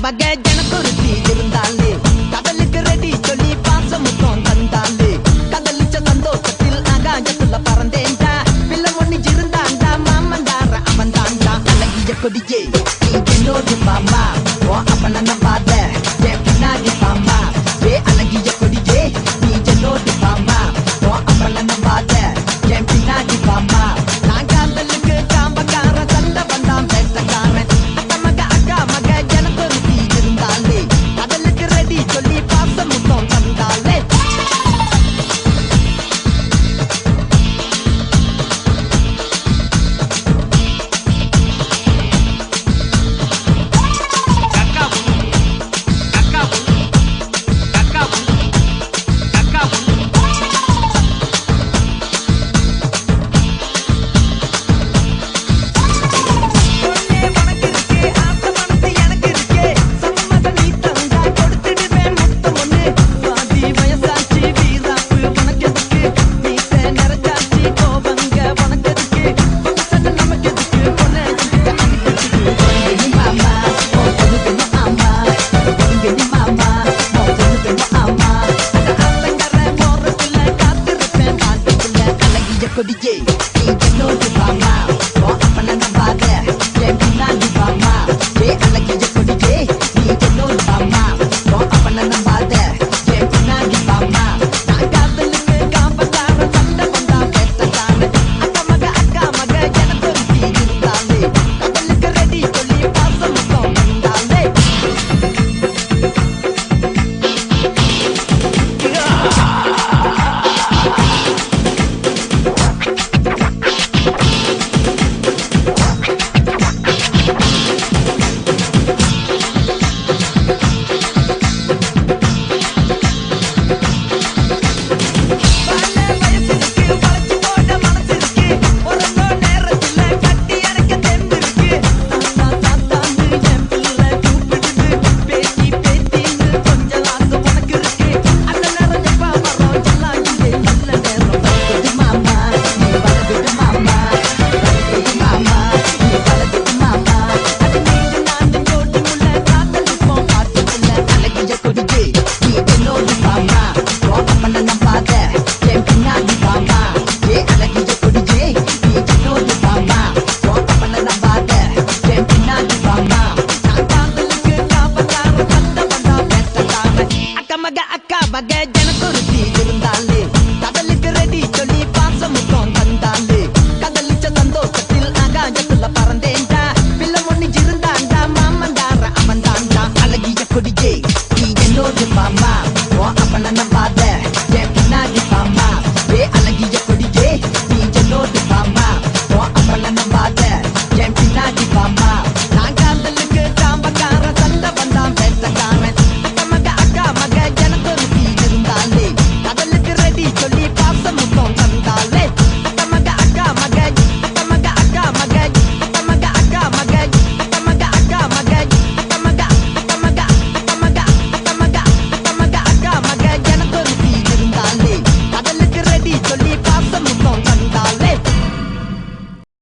மக ஜனக்குருத்தி இருந்தாலே கடலுக்கு ரெடி சொல்லி பாசமுத்தம் தந்தாலே கடலிச்ச சந்தோஷத்தில் ஆகாயத்துல பறந்தேன்டா பிள்ளை ஒண்ணு இருந்தாண்டா மாமந்தார அவன் தாண்டா அழகிய கொடியே நீ என்னோடு மாமா ஓ அப்பன நம்பாத என் பின்னாடி மாமா ஏ அழகிய கொடியே நீ என்னோடு மாமா ஓ அப்பன நம்பாத என் பின்னாடி மாமா நான் காதலுக்கு காம்பக்கார சண்டை வந்தான் பேசக்காரன் அக்கா மக ஜனக்குருத்தி இருந்தாலே கடலுக்கு ரெடி சொல்லி பாசமுத்தம் தந்தாலே கொடியே நீ என்னோடு வாமா ஓ அப்பன நம்பாத என் பின்னாடி வாமா ஏ அழகிய கொடியே நீ என்னோடு வாமா ஓ அப்பன நம்பாத என் பின்னாடி வாமா நான் காதலுக்கு காம்பக்கார சண்டை வந்தா பேசத்தானே அக்கா மக ஜனக்குருத்தி இருந்தாலே கடலுக்கு ரெடி சொல்லி பாசமுத்தம் வந்தாலே மக ஜனக்குருத்தி இருந்தாலே